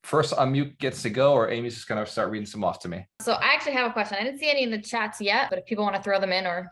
First unmute gets to go, or Amy's just going to start reading some off to me. So I actually have a question. I didn't see any in the chats yet, but if people want to throw them in or,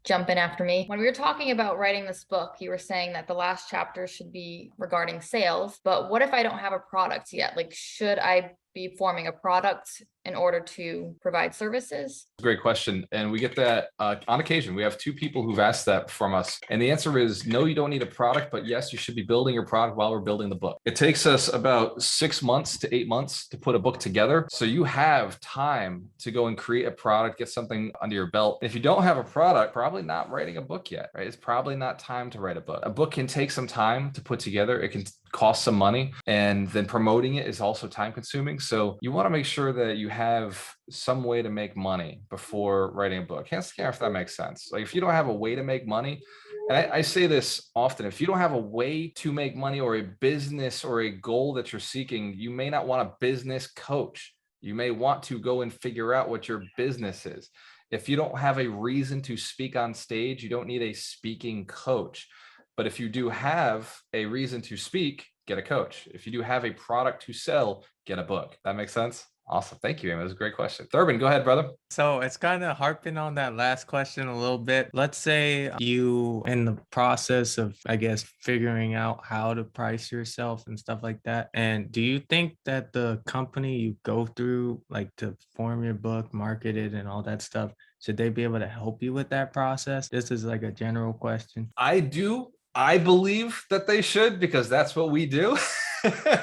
jump in after me. When we were talking about writing this book, you were saying that the last chapter should be regarding sales, but what if I don't have a product yet? Like, should I be forming a product in order to provide services? Great question. And we get that on occasion. We have two people who've asked that from us. And the answer is no, you don't need a product, but yes, you should be building your product while we're building the book. It takes us about 6 months to 8 months to put a book together. So you have time to go and create a product, get something under your belt. If you don't have a product, probably not writing a book yet, right? It's probably not time to write a book. A book can take some time to put together. It can cost some money, and then promoting it is also time consuming. So you want to make sure that you have some way to make money before writing a book. Can't care if that makes sense. Like if you don't have a way to make money, and I say this often, if you don't have a way to make money or a business or a goal that you're seeking, you may not want a business coach. You may want to go and figure out what your business is. If you don't have a reason to speak on stage, you don't need a speaking coach. But if you do have a reason to speak, get a coach. If you do have a product to sell, get a book. That makes sense? Awesome. Thank you, Amy. That was a great question. Thurban, go ahead, brother. So it's kind of harping on that last question a little bit. Let's say you in the process of, I guess, figuring out how to price yourself and stuff like that. And do you think that the company you go through, like to form your book, market it and all that stuff, should they be able to help you with that process? This is like a general question. I do. I believe that they should, because that's what we do.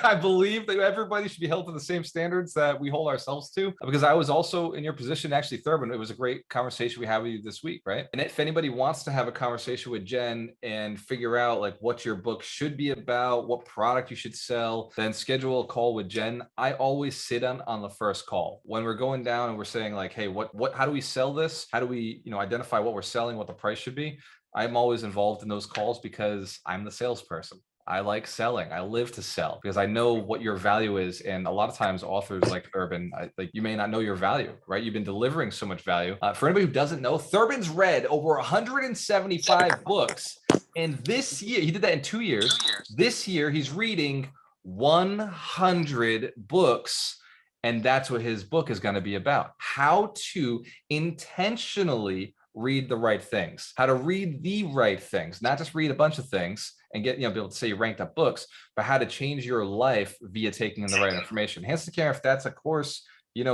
I believe that everybody should be held to the same standards that we hold ourselves to, because I was also in your position. Actually, Thurban, it was a great conversation we had with you this week, right? And if anybody wants to have a conversation with Jen and figure out like what your book should be about, what product you should sell, then schedule a call with Jen. I always sit on the first call when we're going down and we're saying like, hey, how do we sell this? How do we, identify what we're selling, what the price should be? I'm always involved in those calls because I'm the salesperson. I like selling. I live to sell because I know what your value is. And a lot of times authors like Thurban, you may not know your value, right? You've been delivering so much value. For anybody who doesn't know, Thurban's read over 175 books. And this year, he did that in 2 years. This year, he's reading 100 books. And that's what his book is going to be about. How to intentionally read the right things, how to read the right things, not just read a bunch of things and get, be able to say you ranked up books, but how to change your life via taking in the right information. Hands to care if that's a course,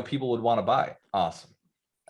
people would want to buy. Awesome.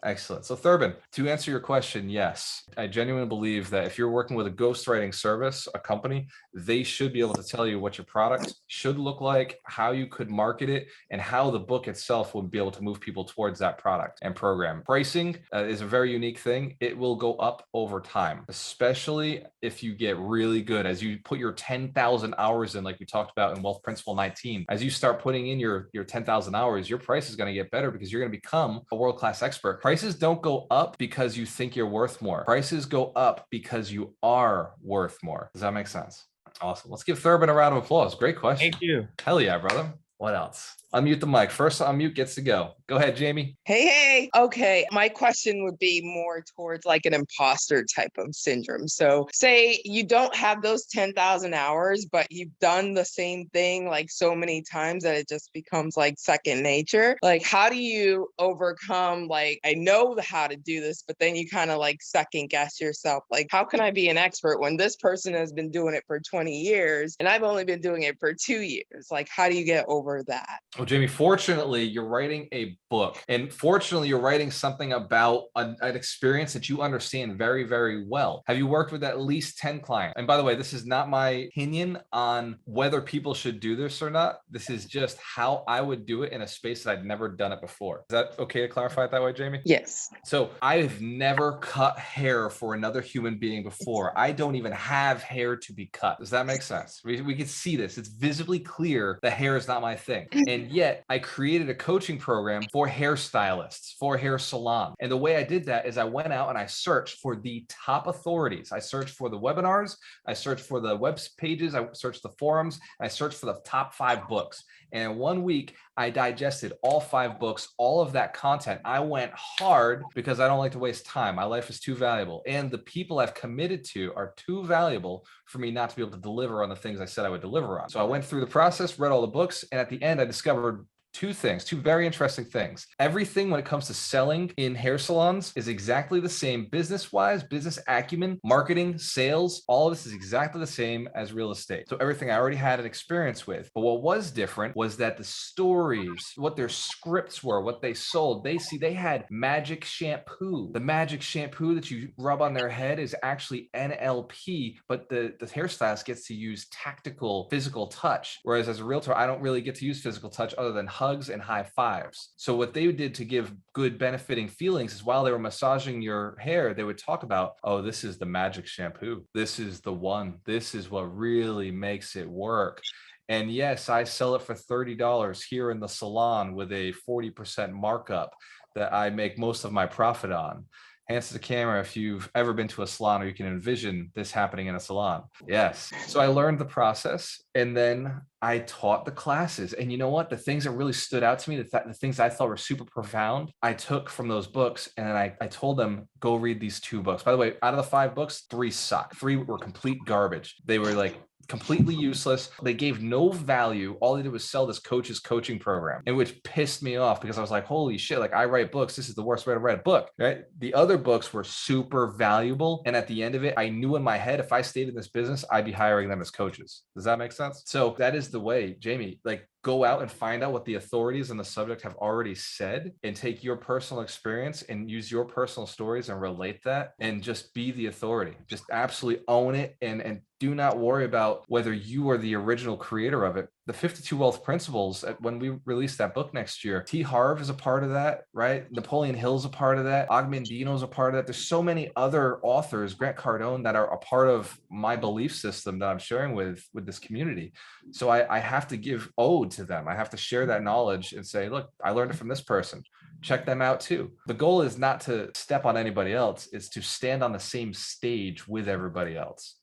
Excellent. So Thurban, to answer your question, yes, I genuinely believe that if you're working with a ghostwriting service, a company, they should be able to tell you what your product should look like, how you could market it, and how the book itself would be able to move people towards that product and program. Pricing is a very unique thing. It will go up over time, especially if you get really good. As you put your 10,000 hours in, like we talked about in Wealth Principle 19, as you start putting in your 10,000 hours, your price is going to get better because you're going to become a world-class expert. Prices don't go up because you think you're worth more. Prices go up because you are worth more. Does that make sense? Awesome. Let's give Thurban a round of applause. Great question. Thank you. Hell yeah, brother. What else? Unmute the mic. First unmute gets to go. Go ahead, Jamie. Hey. Okay. My question would be more towards like an imposter type of syndrome. So say you don't have those 10,000 hours, but you've done the same thing like so many times that it just becomes like second nature. Like, how do you overcome, like, I know how to do this, but then you kind of like second guess yourself. Like, how can I be an expert when this person has been doing it for 20 years and I've only been doing it for 2 years? Like, how do you get over that? Well, Jamie, fortunately, you're writing a book, and fortunately, you're writing something about an experience that you understand very, very well. Have you worked with at least 10 clients? And by the way, this is not my opinion on whether people should do this or not. This is just how I would do it in a space that I'd never done it before. Is that okay to clarify it that way, Jamie? Yes. So I've never cut hair for another human being before. I don't even have hair to be cut. Does that make sense? We can see this. It's visibly clear the hair is not my thing. And yet I created a coaching program program for hairstylists, for hair salon. And the way I did that is I went out and I searched for the top authorities. I searched for the webinars, I searched for the web pages, I searched the forums, and I searched for the top 5 books. And in 1 week, I digested all 5 books, all of that content. I went hard because I don't like to waste time. My life is too valuable. And the people I've committed to are too valuable for me not to be able to deliver on the things I said I would deliver on. So I went through the process, read all the books, and at the end, I discovered 2 things, 2 very interesting things. Everything when it comes to selling in hair salons is exactly the same business-wise, business acumen, marketing, sales, all of this is exactly the same as real estate. So everything I already had an experience with. But what was different was that the stories, what their scripts were, what they sold, they had magic shampoo. The magic shampoo that you rub on their head is actually NLP, but the hairstylist gets to use tactical physical touch. Whereas as a realtor, I don't really get to use physical touch other than hugs and high fives. So what they did to give good benefiting feelings is while they were massaging your hair, they would talk about, oh, this is the magic shampoo. This is the one. This is what really makes it work. And yes, I sell it for $30 here in the salon with a 40% markup that I make most of my profit on. Hands to the camera if you've ever been to a salon or you can envision this happening in a salon. Yes. So I learned the process and then I taught the classes. And you know what? The things that really stood out to me, the things I thought were super profound, I took from those books and then I told them, go read these 2 books. By the way, out of the 5 books, 3 suck. 3 were complete garbage. They were like completely useless. They gave no value. All they did was sell this coach's coaching program, and which pissed me off because I was like, holy shit, like I write books. This is the worst way to write a book, right? The other books were super valuable. And at the end of it, I knew in my head, if I stayed in this business, I'd be hiring them as coaches. Does that make sense? So that is the way, Jamie, like go out and find out what the authorities on the subject have already said and take your personal experience and use your personal stories and relate that and just be the authority. Just absolutely own it and do not worry about whether you are the original creator of it. The 52 Wealth Principles, when we release that book next year, T. Harv is a part of that, right? Napoleon Hill's a part of that. Og Mandino's a part of that. There's so many other authors, Grant Cardone, that are a part of my belief system that I'm sharing with this community. So I have to give ode to them. I have to share that knowledge and say, look, I learned it from this person. Check them out too. The goal is not to step on anybody else. It's to stand on the same stage with everybody else.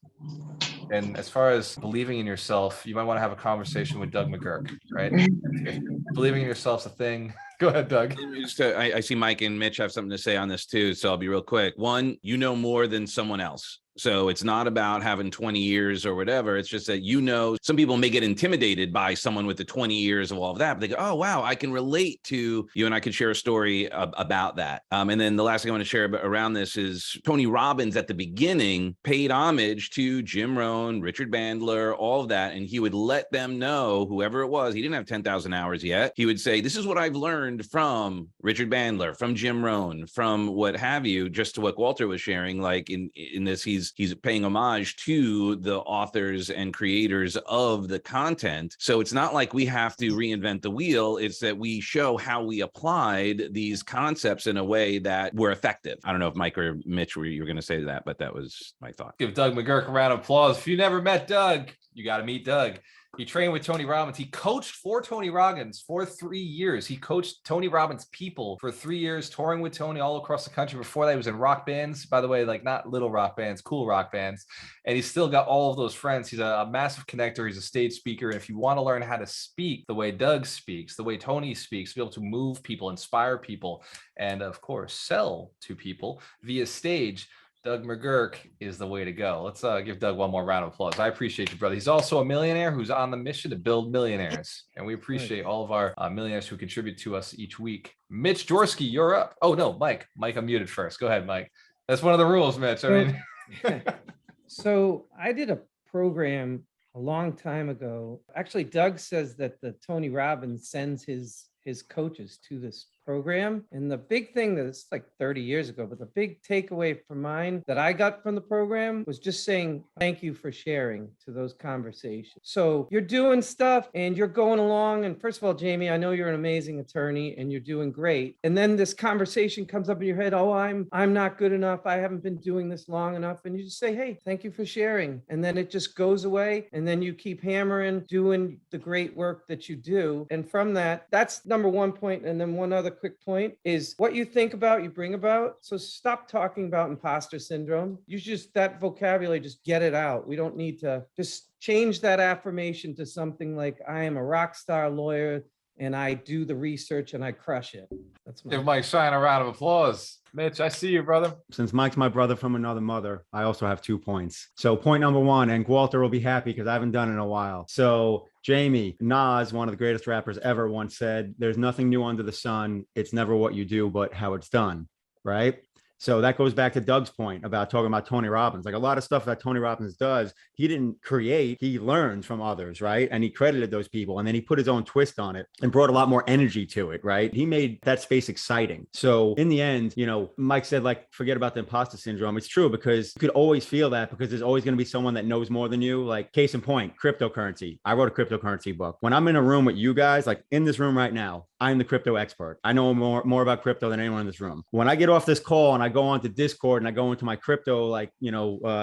And as far as believing in yourself, you might want to have a conversation with Doug McGurk, right? If believing in yourself's a thing. Go ahead, Doug. I see Mike and Mitch have something to say on this too, so I'll be real quick. One, you know more than someone else. So it's not about having 20 years or whatever. It's just that, you know, some people may get intimidated by someone with the 20 years of all of that, but they go, oh, wow, I can relate to you. And I could share a story about that. And then the last thing I want to share around this is Tony Robbins at the beginning paid homage to Jim Rohn, Richard Bandler, all of that. And he would let them know, whoever it was, he didn't have 10,000 hours yet. He would say, this is what I've learned from Richard Bandler, from Jim Rohn, from what have you, just to what Walter was sharing, like in this, he's paying homage to the authors and creators of the content. So it's not like we have to reinvent the wheel. It's that we show how we applied these concepts in a way that were effective. I don't know if Mike or Mitch you were going to say that, but that was my thought. Give Doug McGurk a round of applause. If you never met Doug, you got to meet Doug. He trained with Tony Robbins. He coached for Tony Robbins for 3 years. He coached Tony Robbins' people for 3 years, touring with Tony all across the country. Before that, he was in rock bands, by the way, like not little rock bands, cool rock bands. And he's still got all of those friends. He's a massive connector. He's a stage speaker. And if you want to learn how to speak the way Doug speaks, the way Tony speaks, be able to move people, inspire people, and of course, sell to people via stage, Doug McGurk is the way to go. Let's give Doug one more round of applause. I appreciate you, brother. He's also a millionaire who's on the mission to build millionaires. And we appreciate all of our millionaires who contribute to us each week. Mitch Jorsky, you're up. Oh, no, Mike. Mike, I'm muted first. Go ahead, Mike. That's one of the rules, Mitch. I mean, So I did a program a long time ago. Actually, Doug says that the Tony Robbins sends his coaches to this program. And the big thing that it's like 30 years ago, but the big takeaway from mine that I got from the program was just saying, thank you for sharing to those conversations. So you're doing stuff and you're going along. And first of all, Jamie, I know you're an amazing attorney and you're doing great. And then this conversation comes up in your head. Oh, I'm not good enough. I haven't been doing this long enough. And you just say, hey, thank you for sharing. And then it just goes away. And then you keep hammering, doing the great work that you do. And from that, that's number one point. And then one other quick point is what you think about, you bring about. So stop talking about imposter syndrome. You just, that vocabulary, just get it out. We don't need to just change that affirmation to something like, I am a rock star lawyer and I do the research and I crush it. That's Give my, Mike Shine a round of applause. Mitch, I see you, brother. Since Mike's my brother from another mother, I also have 2 points. So point number one, and Walter will be happy because I haven't done it in a while. So Jamie, Nas, one of the greatest rappers ever, once said, there's nothing new under the sun. It's never what you do, but how it's done, right? So that goes back to Doug's point about talking about Tony Robbins. Like a lot of stuff that Tony Robbins does, he didn't create, he learned from others, right? And he credited those people. And then he put his own twist on it and brought a lot more energy to it, right? He made that space exciting. So in the end, you know, Mike said, like, forget about the imposter syndrome. It's true because you could always feel that because there's always going to be someone that knows more than you. Like case in point, cryptocurrency. I wrote a cryptocurrency book. When I'm in a room with you guys, like in this room right now, I'm the crypto expert. I know more about crypto than anyone in this room. When I get off this call and I go onto Discord and I go into my crypto,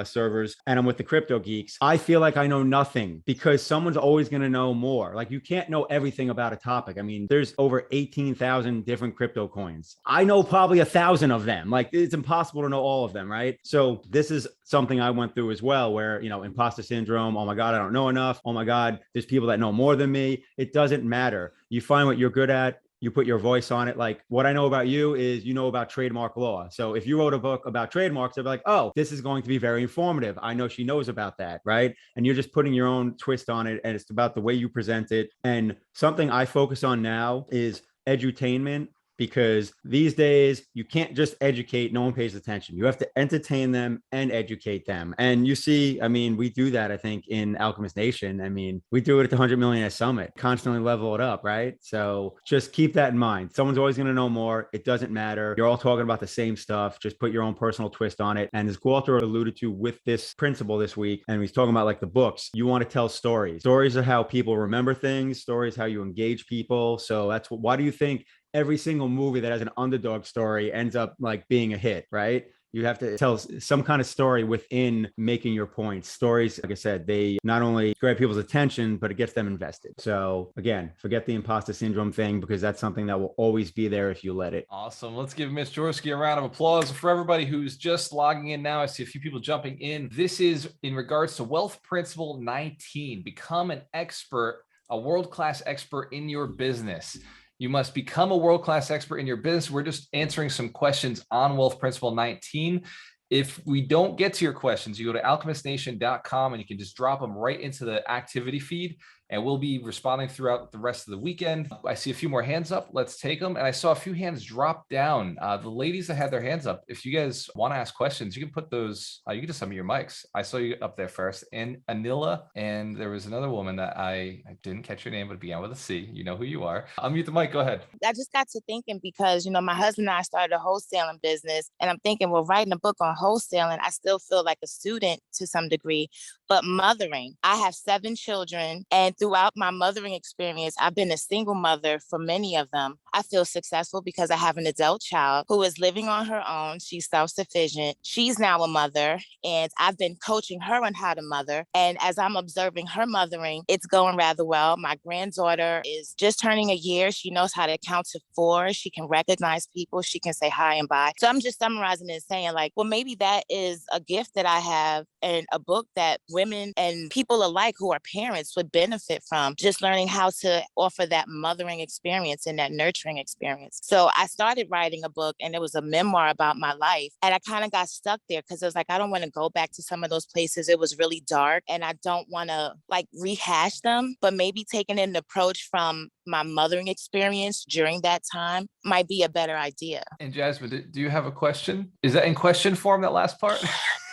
servers, and I'm with the crypto geeks, I feel like I know nothing because someone's always going to know more. Like you can't know everything about a topic. I mean, there's over 18,000 different crypto coins. I know probably 1,000 of them. Like it's impossible to know all of them, right? So this is something I went through as well, where, you know, imposter syndrome. Oh my God, I don't know enough. Oh my God, there's people that know more than me. It doesn't matter. You find what you're good at. You put your voice on it. Like what I know about you is you know about trademark law. So if you wrote a book about trademarks, they'll be like, oh, this is going to be very informative. I know she knows about that, right? And you're just putting your own twist on it. And it's about the way you present it. And something I focus on now is edutainment. Because these days you can't just educate, no one pays attention. You have to entertain them and educate them. And you see, I mean, we do that, I think, in Alchemist Nation. I mean, we do it at the 100 Millionaire Summit, constantly level it up, right? So just keep that in mind. Someone's always going to know more. It doesn't matter. You're all talking about the same stuff. Just put your own personal twist on it. And as Walter alluded to with this principle this week, and he's talking about like the books, you want to tell stories. Stories are how people remember things. Stories, how you engage people. So that's why do you think every single movie that has an underdog story ends up like being a hit, right? You have to tell some kind of story within making your points. Stories, like I said, they not only grab people's attention, but it gets them invested. So again, forget the imposter syndrome thing because that's something that will always be there if you let it. Awesome. Let's give Mitch Jaworski a round of applause. For everybody who's just logging in now, I see a few people jumping in. This is in regards to Wealth Principle 19. Become an expert, a world-class expert in your business. You must become a world-class expert in your business. We're just answering some questions on Wealth Principle 19. If we don't get to your questions, you go to alchemistnation.com and you can just drop them right into the activity feed. And we'll be responding throughout the rest of the weekend. I see a few more hands up. Let's take them. And I saw a few hands drop down. The ladies that had their hands up, if you guys want to ask questions, you can put those, you can just unmute your mics. I saw you up there first. And Anila, and there was another woman that I didn't catch your name, but it began with a C. You know who you are. Unmute the mic. Go ahead. I just got to thinking because, you know, my husband and I started a wholesaling business, and I'm thinking, well, writing a book on wholesaling, I still feel like a student to some degree, but mothering. I have 7 children, and throughout my mothering experience, I've been a single mother for many of them. I feel successful because I have an adult child who is living on her own. She's self-sufficient. She's now a mother, and I've been coaching her on how to mother. And as I'm observing her mothering, it's going rather well. My granddaughter is just turning a year. She knows how to count to 4. She can recognize people. She can say hi and bye. So I'm just summarizing and saying like, well, maybe that is a gift that I have and a book that women and people alike who are parents would benefit from, just learning how to offer that mothering experience and that nurturing experience. So I started writing a book, and it was a memoir about my life. And I kind of got stuck there because it was like, I don't want to go back to some of those places. It was really dark, and I don't want to like rehash them, but maybe taking an approach from my mothering experience during that time might be a better idea. And Jasmine, do you have a question? Is that in question form, that last part?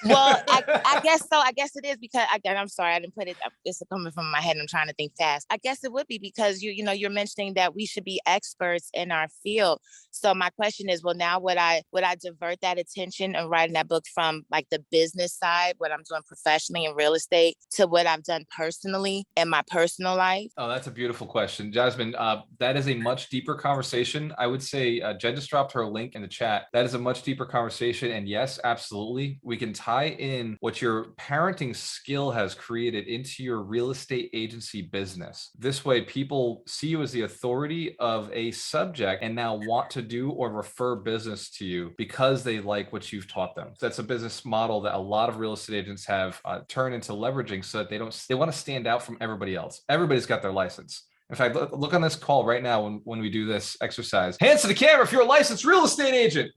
Well, I guess so. I guess it is because again, I'm sorry, I didn't put it. It's coming from my head. And I'm trying to think fast. I guess it would be because you're mentioning that we should be experts in our field. So my question is, well, now would I divert that attention and writing that book from like the business side, what I'm doing professionally in real estate, to what I've done personally in my personal life? Oh, that's a beautiful question, Jasmine. Jasmine, that is a much deeper conversation. I would say Jen just dropped her link in the chat. That is a much deeper conversation. And yes, absolutely. We can tie in what your parenting skill has created into your real estate agency business. This way, people see you as the authority of a subject and now want to do or refer business to you because they like what you've taught them. That's a business model that a lot of real estate agents have turned into leveraging so that they want to stand out from everybody else. Everybody's got their license. In fact, look on this call right now when we do this exercise. Hands to the camera if you're a licensed real estate agent.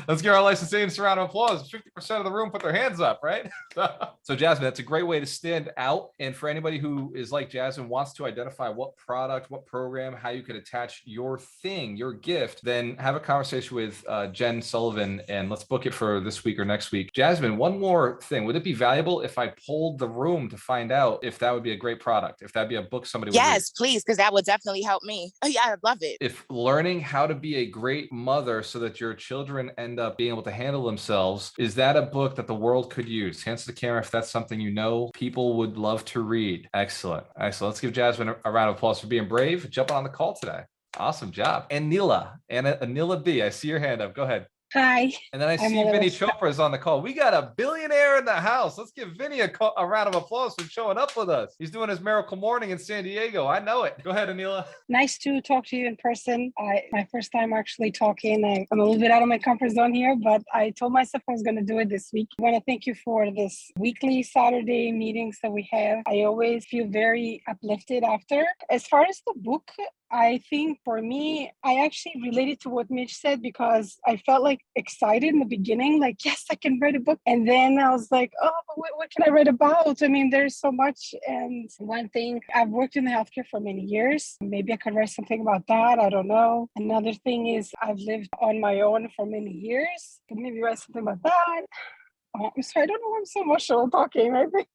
Let's give our licensed agents a round of applause. 50% of the room put their hands up, right? So Jasmine, that's a great way to stand out. And for anybody who is like Jasmine, wants to identify what product, what program, how you could attach your thing, your gift, then have a conversation with Jen Sullivan and let's book it for this week or next week. Jasmine, one more thing. Would it be valuable if I polled the room to find out if that would be a great product, if that'd be a book somebody would read? Yes, please, because that would definitely help me. Yeah, I'd love it. If learning how to be a great mother so that your children end up being able to handle themselves, is that a book that the world could use? Hands to the camera if that's something you know people would love to read. Excellent. Excellent. Let's give Jasmine a round of applause for being brave, jumping on the call today. Awesome job. Anila B, I see your hand up. Go ahead. Hi. And then I see Vinny Chopra is on the call. We got a billionaire in the house. Let's give Vinny a round of applause for showing up with us. He's doing his miracle morning in San Diego. I know it. Go ahead, Anila. Nice to talk to you in person. My first time actually talking. I'm a little bit out of my comfort zone here, but I told myself I was going to do it this week. I want to thank you for this weekly Saturday meetings that we have. I always feel very uplifted after. As far as the book, I think for me, I actually related to what Mitch said because I felt like excited in the beginning, like, yes, I can write a book. And then I was like, oh, what can I write about? I mean, there's so much. And one thing, I've worked in the healthcare for many years. Maybe I could write something about that. I don't know. Another thing is I've lived on my own for many years. Maybe write something about that. I'm sorry, I don't know why I'm so emotional talking. I think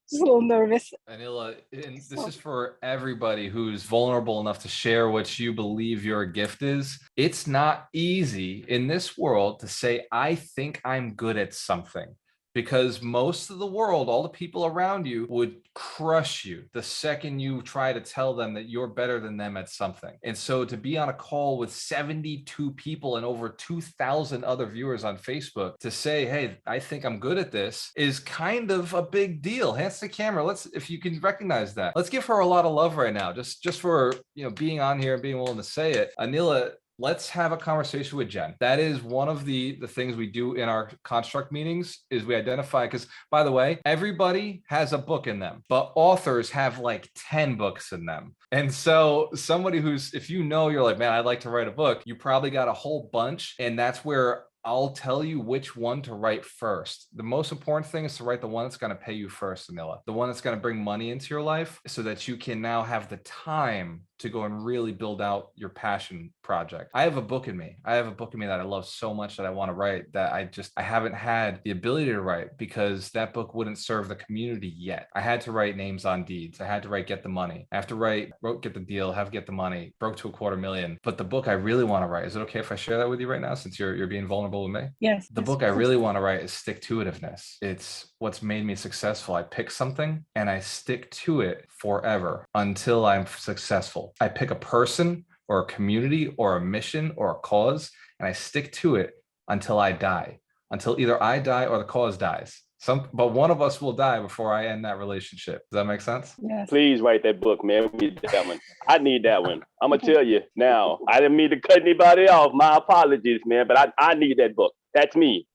just a little nervous. Anila, and this is for everybody who's vulnerable enough to share what you believe your gift is. It's not easy in this world to say, I think I'm good at something. Because most of the world, all the people around you would crush you the second you try to tell them that you're better than them at something. And so to be on a call with 72 people and over 2,000 other viewers on Facebook to say, hey, I think I'm good at this is kind of a big deal. Hands to the camera. If you can recognize that, let's give her a lot of love right now. Just for, being on here and being willing to say it. Anila, let's have a conversation with Jen. That is one of the things we do in our construct meetings is we identify, because by the way, everybody has a book in them, but authors have like 10 books in them. And so somebody if you're like, man, I'd like to write a book, you probably got a whole bunch. And that's where I'll tell you which one to write first. The most important thing is to write the one that's going to pay you first, Anila. The one that's going to bring money into your life so that you can now have the time to go and really build out your passion project. I have a book in me. That I love so much that I want to write that I haven't had the ability to write because that book wouldn't serve the community yet. I had to write Names on Deeds. I had to write Get the Money. I have to write Get the Deal, Have Get the Money, Broke to $250,000. But the book I really want to write, is it okay if I share that with you right now since you're being vulnerable with me? Yes. The book I really want to write is Stick-to-itiveness. It's what's made me successful. I pick something and I stick to it forever until I'm successful. I pick a person or a community or a mission or a cause, and I stick to it until I die, until either I die or the cause dies. But one of us will die before I end that relationship. Does that make sense? Yes. Please write that book, man. We need that one. I need that one. I'm going to tell you now. I didn't mean to cut anybody off. My apologies, man, but I need that book. That's me.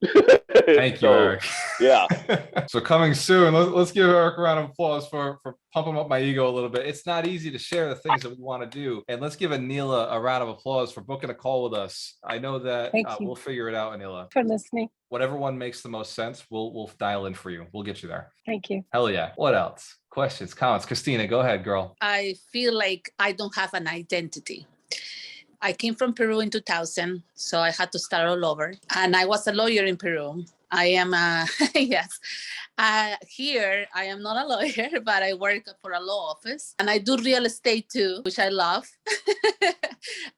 Thank you, Eric. Yeah. So coming soon, let's give Eric a round of applause for pumping up my ego a little bit. It's not easy to share the things that we want to do. And let's give Anila a round of applause for booking a call with us. I know that we'll figure it out, Anila. For listening. Whatever one makes the most sense, we'll dial in for you. We'll get you there. Thank you. Hell yeah. What else? Questions, comments? Christina, go ahead, girl. I feel like I don't have an identity. I came from Peru in 2000, so I had to start all over. And I was a lawyer in Peru. I am yes. Here, I am not a lawyer, but I work for a law office and I do real estate too, which I love.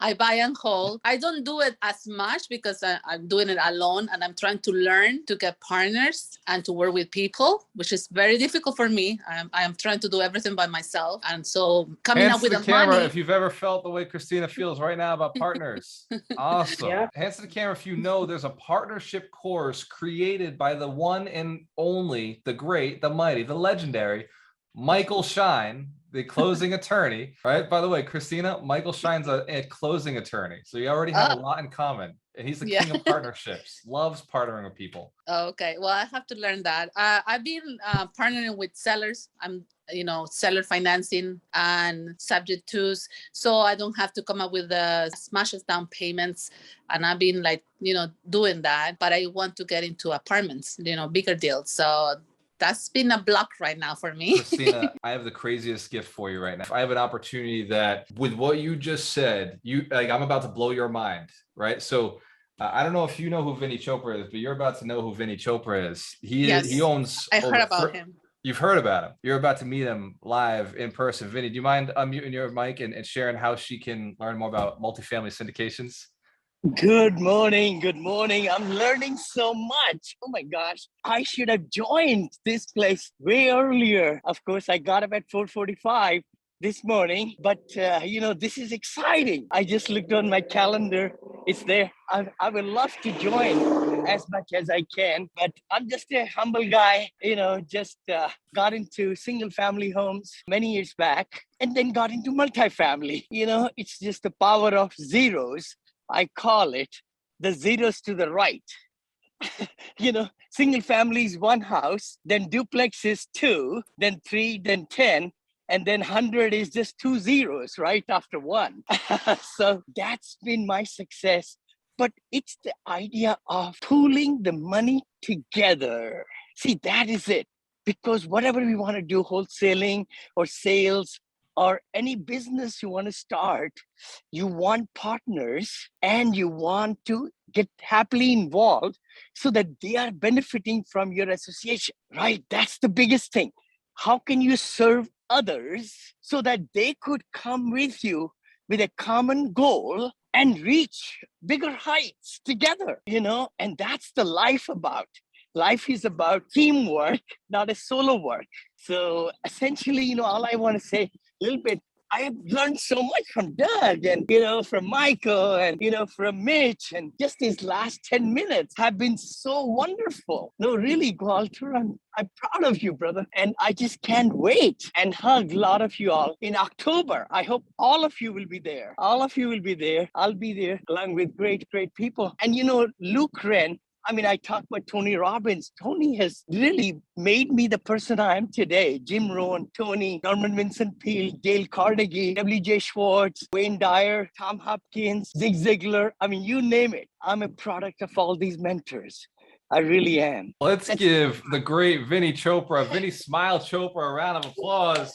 I buy and hold. I don't do it as much because I'm doing it alone and I'm trying to learn to get partners and to work with people, which is very difficult for me. I am trying to do everything by myself. And so coming Hands up to with the the camera money. if you've ever felt the way Christina feels right now about partners. Awesome. Yeah. Hands to the camera if you know there's a partnership course created by the one and only, the great, the mighty, the legendary Michael Shine, the closing attorney. Right. By the way, Christina, Michael Shine's a closing attorney. So you already have a lot in common. And he's the Yeah. king of partnerships, loves partnering with people. Okay, well, I have to learn that. I've been partnering with sellers. I'm, seller financing and subject tos, so I don't have to come up with the smashes down payments. And I've been doing that, but I want to get into apartments, bigger deals. So that's been a block right now for me. Christina, I have the craziest gift for you right now. I have an opportunity that with what you just said, I'm about to blow your mind, right? So I don't know if you know who Vinny Chopra is, but you're about to know who Vinny Chopra is. He owns. I heard about him. You've heard about him. You're about to meet him live in person. Vinny, do you mind unmuting your mic and sharing how she can learn more about multifamily syndications? Good morning. Good morning. I'm learning so much. Oh my gosh. I should have joined this place way earlier. Of course, I got up at 4:45 this morning, but this is exciting. I just looked on my calendar. It's there. I would love to join as much as I can, but I'm just a humble guy, just got into single family homes many years back and then got into multifamily. It's just the power of zeros. I call it the zeros to the right. Single family is one house, then duplex is 2, then 3, then 10, and then 100 is just 2 zeros right after 1. So that's been my success. But it's the idea of pooling the money together. See, that is it. Because whatever we want to do, wholesaling or sales, or any business you want to start, you want partners and you want to get happily involved so that they are benefiting from your association, right? That's the biggest thing. How can you serve others so that they could come with you with a common goal and reach bigger heights together, And that's the life about. Life is about teamwork, not a solo work. So essentially, all I want to say a little bit, I have learned so much from Doug and, from Michael and, from Mitch. And just these last 10 minutes have been so wonderful. No, really, Walter, I'm proud of you, brother. And I just can't wait and hug a lot of you all in October. I hope all of you will be there. All of you will be there. I'll be there along with great, great people. And, Luke Wren, I talk about Tony Robbins. Tony has really made me the person I am today. Jim Rohn, Tony, Norman Vincent Peale, Dale Carnegie, W.J. Schwartz, Wayne Dyer, Tom Hopkins, Zig Ziglar. You name it. I'm a product of all these mentors. I really am. Let's give the great Vinny Chopra, Vinny Smile Chopra, a round of applause.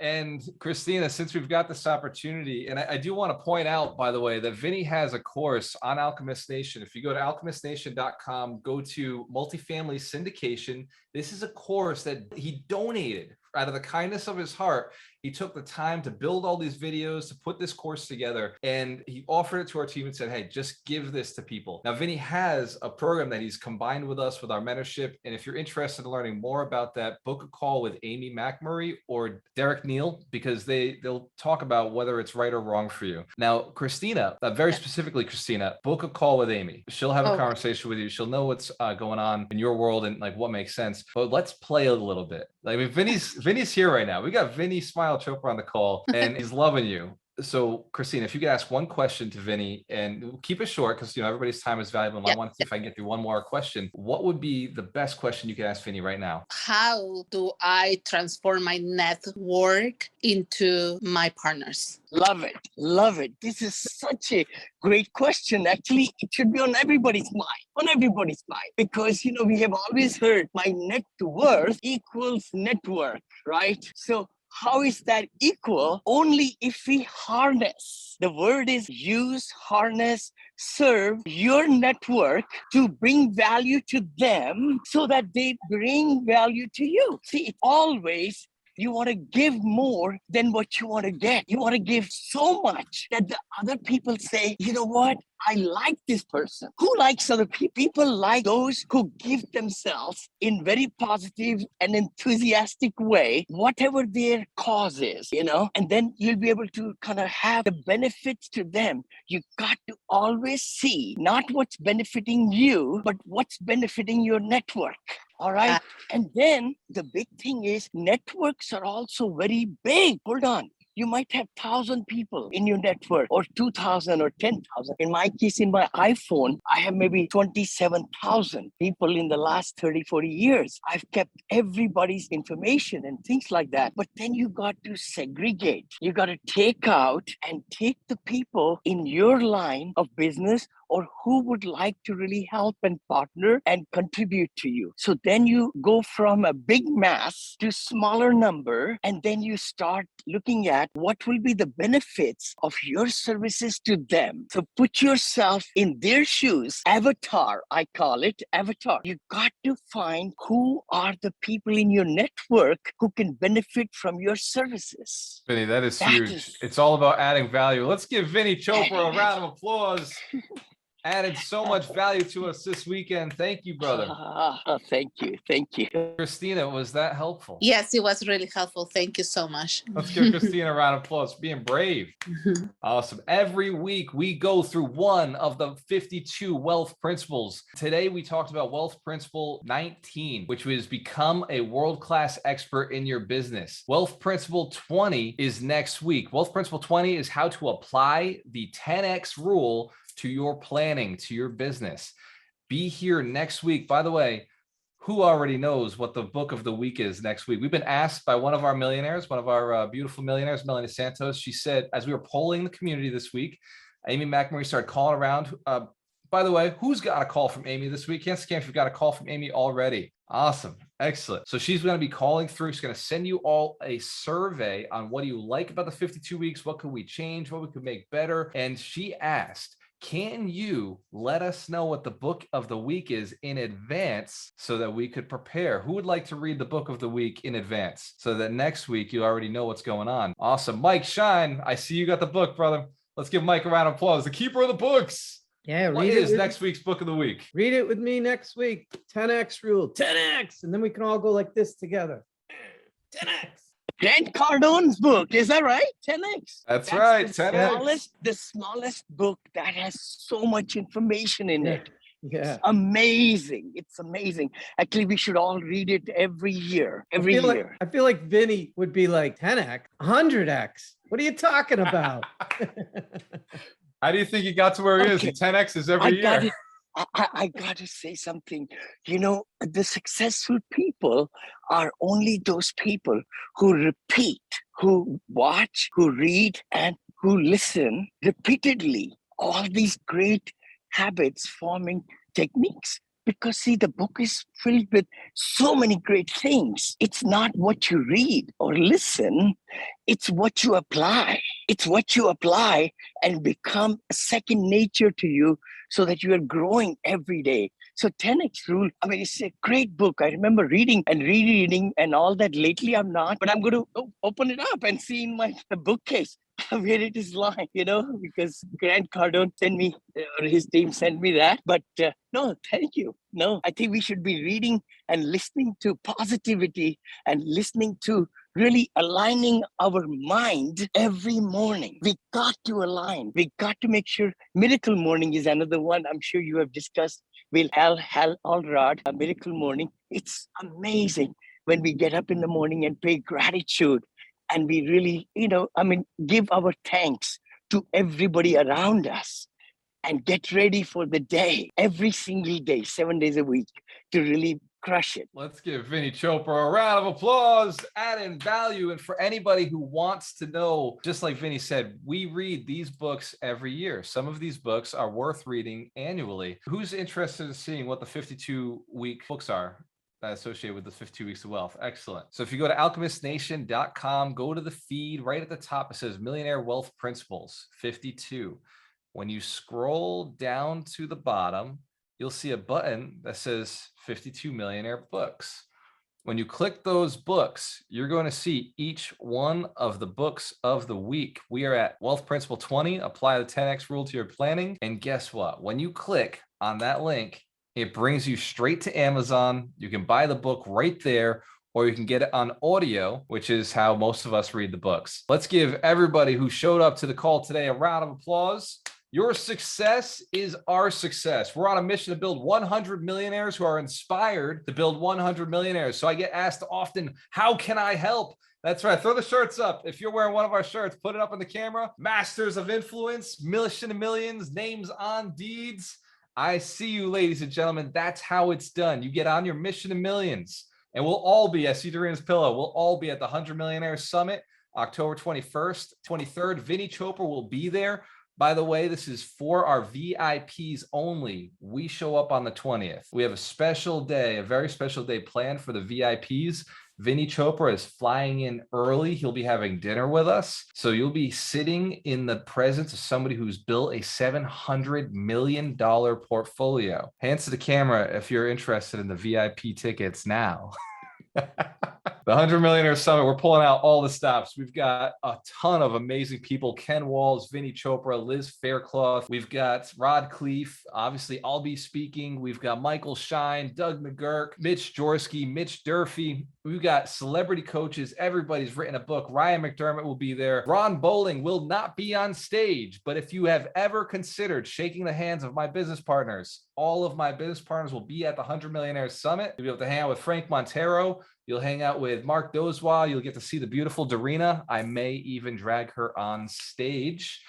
And Christina, since we've got this opportunity, and I do want to point out, by the way, that Vinny has a course on Alchemist Nation. If you go to alchemistnation.com, go to multifamily syndication. This is a course that he donated out of the kindness of his heart. He took the time to build all these videos, to put this course together, and he offered it to our team and said, hey, just give this to people. Now, Vinny has a program that he's combined with us with our mentorship. And if you're interested in learning more about that, book a call with Amy McMurray or Derek Neal, because they'll talk about whether it's right or wrong for you. Now, Christina, very specifically, Christina, book a call with Amy. She'll have a conversation with you. She'll know what's going on in your world and what makes sense. But let's play a little bit. Vinny's here right now. We got Vinny Smile Chopra on the call and he's loving you. So Christina, if you could ask one question to Vinny, and we'll keep it short because everybody's time is valuable. And I want to see if I can get through one more question. What would be the best question you could ask Vinny right now? How do I transform my network into my partners? Love it. Love it. This is such a great question. Actually, it should be on everybody's mind. Because, we have always heard my net worth equals network, right? So How is that equal? Only if we harness. The word is use, harness, serve your network to bring value to them so that they bring value to you. See, it always you want to give more than what you want to get. You want to give so much that the other people say, you know what? I like this person. Who likes other people? People like those who give themselves in very positive and enthusiastic way, whatever their cause is, and then you'll be able to kind of have the benefits to them. You got to always see not what's benefiting you, but what's benefiting your network. All right. And then the big thing is networks are also very big. Hold on. You might have 1,000 people in your network or 2,000 or 10,000. In my case, in my iPhone, I have maybe 27,000 people in the last 30, 40 years. I've kept everybody's information and things like that. But then you got to segregate. You got to take out and take the people in your line of business or who would like to really help and partner and contribute to you. So then you go from a big mass to smaller number, and then you start looking at what will be the benefits of your services to them. So put yourself in their shoes. Avatar, I call it avatar. You got to find who are the people in your network who can benefit from your services. Vinny, that is huge. It's all about adding value. Let's give Vinny Chopra a round of applause. Added so much value to us this weekend. Thank you, brother. Thank you. Thank you. Christina, was that helpful? Yes, it was really helpful. Thank you so much. Let's give Christina a round of applause for being brave. Awesome. Every week we go through one of the 52 wealth principles. Today we talked about wealth principle 19, which was become a world-class expert in your business. Wealth principle 20 is next week. Wealth principle 20 is how to apply the 10x rule to your planning, to your business. Be here next week. By the way, who already knows what the book of the week is next week? We've been asked by one of our millionaires, one of our beautiful millionaires, Melanie Santos. She said, as we were polling the community this week, Amy McMurray started calling around. By the way, who's got a call from Amy this week? Can't scam if you've got a call from Amy already. Awesome. Excellent. So she's going to be calling through. She's going to send you all a survey on what do you like about the 52 weeks? What could we change? What we could make better? And she asked, can you let us know what the book of the week is in advance so that we could prepare? Who would like to read the book of the week in advance so that next week you already know what's going on? Awesome. Mike Shine, I see you got the book, brother. Let's give Mike a round of applause. The keeper of the books. Yeah, What is next week's book of the week? Read it with me next week. 10x rule, 10x. And then we can all go like this together. 10x. Grant Cardone's book, is that right? 10x. That's right. The 10x. smallest book that has so much information in it. Yeah. It's amazing. It's amazing. Actually, we should all read it every year. Every year. I feel like Vinny would be like 10x, 100x. What are you talking about? How do you think he got to where he is? 10x is every year. I got to say something. The successful people are only those people who repeat, who watch, who read, and who listen repeatedly. All these great habits forming techniques. Because see, the book is filled with so many great things. It's not what you read or listen, it's what you apply. It's what you apply and become a second nature to you so that you are growing every day. So 10X Rule, it's a great book. I remember reading and rereading and all that. Lately, I'm not, but I'm going to open it up and see in my bookcase where it is lying, because Grant Cardone sent me, or his team sent me that. But no, thank you. No, I think we should be reading and listening to positivity and listening to really aligning our mind every morning. We got to align. We got to make sure. Miracle Morning is another one I'm sure you have discussed. Hal Alrod, a Miracle Morning. It's amazing when we get up in the morning and pay gratitude. And we really, give our thanks to everybody around us and get ready for the day, every single day, 7 days a week, to really crush it. Let's give Vinny Chopra a round of applause, add in value. And for anybody who wants to know, just like Vinny said, we read these books every year. Some of these books are worth reading annually. Who's interested in seeing what the 52-week books are? associated with the 52 weeks of wealth. Excellent. So if you go to alchemistnation.com, go to the feed right at the top, it says Millionaire Wealth Principles 52. When you scroll down to the bottom, you'll see a button that says 52 Millionaire Books. When you click those books, you're going to see each one of the books of the week. We are at Wealth Principle 20, apply the 10X rule to your planning. And guess what? When you click on that link, it brings you straight to Amazon. You can buy the book right there, or you can get it on audio, which is how most of us read the books. Let's give everybody who showed up to the call today a round of applause. Your success is our success. We're on a mission to build 100 millionaires who are inspired to build 100 millionaires. So I get asked often, how can I help? That's right. Throw the shirts up. If you're wearing one of our shirts, put it up on the camera. Masters of Influence, Mission of Millions, names on deeds. I see you, ladies and gentlemen. That's how it's done. You get on your mission of millions. And we'll all be, I see Doreen's pillow, we'll all be at the 100 Millionaire Summit, October 21st, 23rd. Vinny Chopra will be there. By the way, this is for our VIPs only. We show up on the 20th. We have a special day, a very special day planned for the VIPs. Vinny Chopra is flying in early. He'll be having dinner with us. So you'll be sitting in the presence of somebody who's built a $700 million portfolio. Hands to the camera if you're interested in the VIP tickets now. The 100 Millionaire Summit, we're pulling out all the stops. We've got a ton of amazing people. Ken Walls, Vinny Chopra, Liz Faircloth. We've got Rod Cleef. Obviously, I'll be speaking. We've got Michael Shine, Doug McGurk, Mitch Jorsky, Mitch Durfee. We've got celebrity coaches. Everybody's written a book. Ryan McDermott will be there. Ron Bowling will not be on stage. But if you have ever considered shaking the hands of my business partners, all of my business partners will be at the 100 Millionaire Summit. You'll be able to hang out with Frank Montero. You'll hang out with Mark Dozwa. You'll get to see the beautiful Dorina. I may even drag her on stage.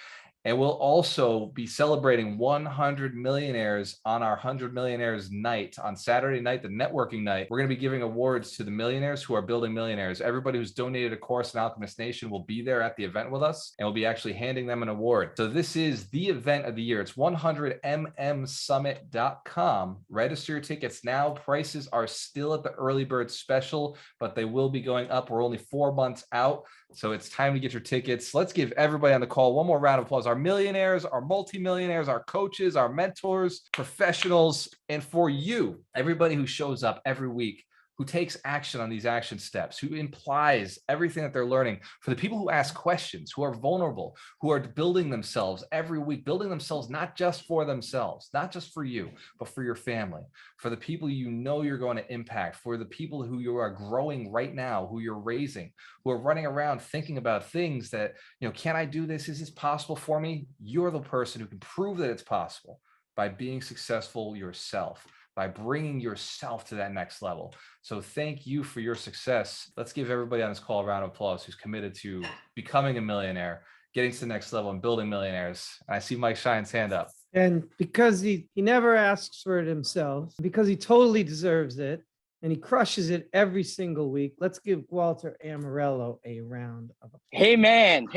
And we'll also be celebrating 100 millionaires on our 100 Millionaires night on Saturday night, the networking night. We're going to be giving awards to the millionaires who are building millionaires. Everybody who's donated a course in Alchemist Nation will be there at the event with us, and we'll be actually handing them an award. So this is the event of the year. It's 100mmsummit.com. Register your tickets now. Prices are still at the early bird special, but they will be going up. We're only 4 months out. So it's time to get your tickets. Let's give everybody on the call one more round of applause. Our millionaires, our multimillionaires, our coaches, our mentors, professionals, and for you, everybody who shows up every week, who takes action on these action steps, who implies everything that they're learning, for the people who ask questions, who are vulnerable, who are building themselves every week, building themselves not just for themselves, not just for you, but for your family, for the people you know you're going to impact, for the people who you are growing right now, who you're raising, who are running around thinking about things that, can I do this? Is this possible for me? You're the person who can prove that it's possible by being successful yourself, by bringing yourself to that next level. So thank you for your success. Let's give everybody on this call a round of applause who's committed to becoming a millionaire, getting to the next level and building millionaires. And I see Mike Shine's hand up. And because he never asks for it himself, because he totally deserves it, and he crushes it every single week, let's give Walter Amarello a round of applause. Hey man,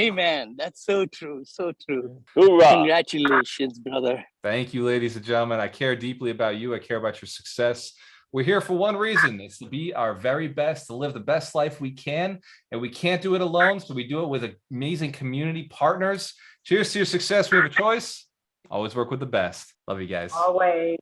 that's so true, so true. Hoorah. Congratulations, brother. Thank you, ladies and gentlemen. I care deeply about you. I care about your success. We're here for one reason. It's to be our very best, to live the best life we can. And we can't do it alone. So we do it with amazing community partners. Cheers to your success. We have a choice. Always work with the best. Love you guys. Always.